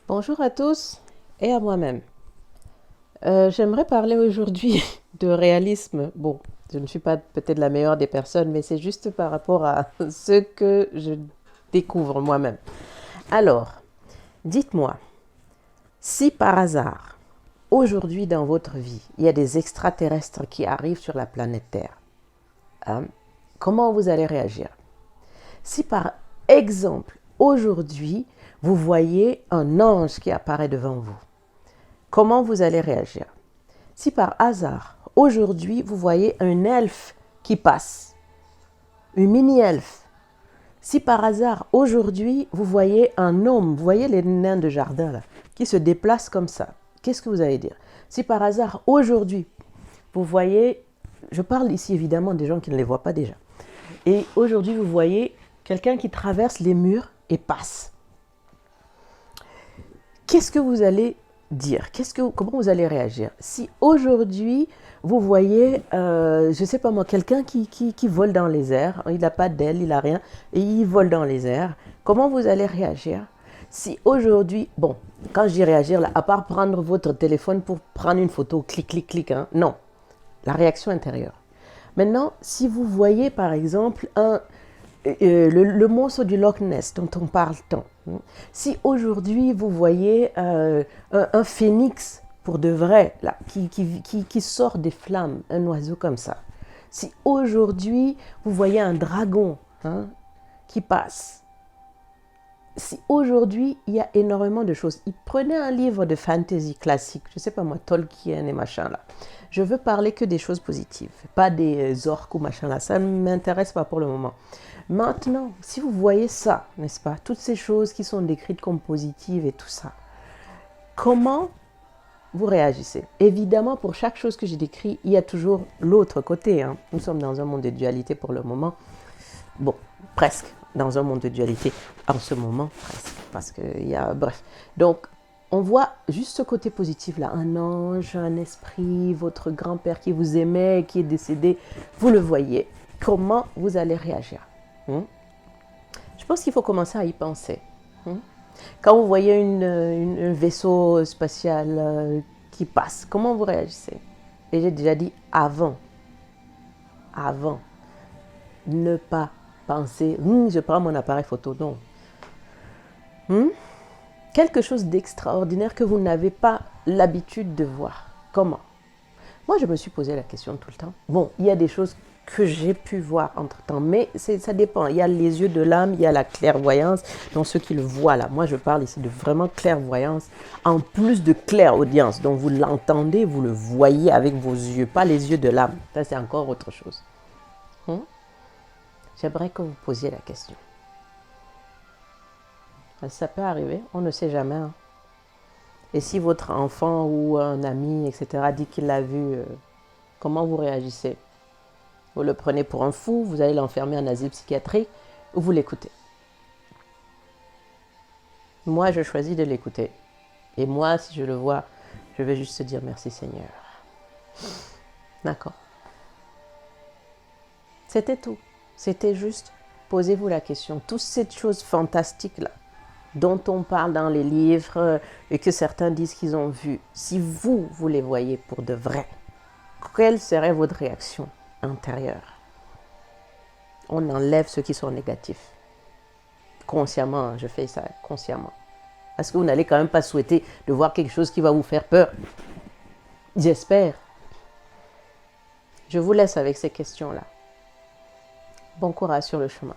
Bonjour à tous et à moi-même. J'aimerais parler aujourd'hui de réalisme. Bon, je ne suis pas peut-être la meilleure des personnes, mais c'est juste par rapport à ce que je découvre moi-même. Alors, dites-moi, si par hasard, aujourd'hui dans votre vie, il y a des extraterrestres qui arrivent sur la planète Terre, hein, comment vous allez réagir? Si par exemple, aujourd'hui, vous voyez un ange qui apparaît devant vous, comment vous allez réagir? Si par hasard, aujourd'hui, vous voyez un elfe qui passe, une mini-elfe, si par hasard, aujourd'hui, vous voyez un homme, vous voyez les nains de jardin là, qui se déplacent comme ça, qu'est-ce que vous allez dire? Si par hasard, aujourd'hui, vous voyez, je parle ici évidemment des gens qui ne les voient pas déjà, et aujourd'hui, vous voyez quelqu'un qui traverse les murs et passe. Qu'est-ce que vous allez dire? Comment vous allez réagir? Si aujourd'hui, vous voyez, je ne sais pas moi, quelqu'un qui vole dans les airs, il n'a pas d'aile, il n'a rien, et il vole dans les airs, comment vous allez réagir? Si aujourd'hui, bon, quand je dis réagir, là, à part prendre votre téléphone pour prendre une photo, clic, clic, clic, hein, non, la réaction intérieure. Maintenant, si vous voyez par exemple le monstre du Loch Ness dont on parle tant, si aujourd'hui vous voyez un phénix pour de vrai, là, qui sort des flammes, un oiseau comme ça, si aujourd'hui vous voyez un dragon hein, qui passe, si aujourd'hui il y a énormément de choses, prenez un livre de fantasy classique, je ne sais pas moi, Tolkien et machin là, je veux parler que des choses positives, pas des orques ou machin là, ça ne m'intéresse pas pour le moment. Maintenant, si vous voyez ça, n'est-ce pas, toutes ces choses qui sont décrites comme positives et tout ça, comment vous réagissez? Évidemment, pour chaque chose que j'ai décrite, il y a toujours l'autre côté. Hein. Nous sommes dans un monde de dualité pour le moment. Bon, presque dans un monde de dualité en ce moment, presque, parce qu'il y a... Bref. Donc, on voit juste ce côté positif là, un ange, un esprit, votre grand-père qui vous aimait, qui est décédé, vous le voyez. Comment vous allez réagir? Je pense qu'il faut commencer à y penser. Quand vous voyez un vaisseau spatial qui passe, comment vous réagissez? Et j'ai déjà dit avant, ne pas penser, je prends mon appareil photo, non. Quelque chose d'extraordinaire que vous n'avez pas l'habitude de voir. Comment? Moi, je me suis posé la question tout le temps. Bon, il y a des choses que j'ai pu voir entre-temps, mais ça dépend. Il y a les yeux de l'âme, il y a la clairvoyance, dans ceux qui le voient là. Moi, je parle ici de vraiment clairvoyance, en plus de clairaudience. Donc, vous l'entendez, vous le voyez avec vos yeux, pas les yeux de l'âme. Ça, c'est encore autre chose. J'aimerais que vous posiez la question. Ça peut arriver, on ne sait jamais. Hein. Et si votre enfant ou un ami, etc., dit qu'il l'a vu, comment vous réagissez? Vous le prenez pour un fou, vous allez l'enfermer en asile psychiatrique, ou vous l'écoutez? Moi, je choisis de l'écouter. Et moi, si je le vois, je vais juste dire merci Seigneur. D'accord. C'était tout. C'était juste, posez-vous la question. Toutes ces choses fantastiques-là, dont on parle dans les livres et que certains disent qu'ils ont vu, si vous, vous les voyez pour de vrai, quelle serait votre réaction intérieure? On enlève ceux qui sont négatifs. Consciemment, je fais ça consciemment. Parce que vous n'allez quand même pas souhaiter de voir quelque chose qui va vous faire peur. J'espère. Je vous laisse avec ces questions-là. Bon courage sur le chemin.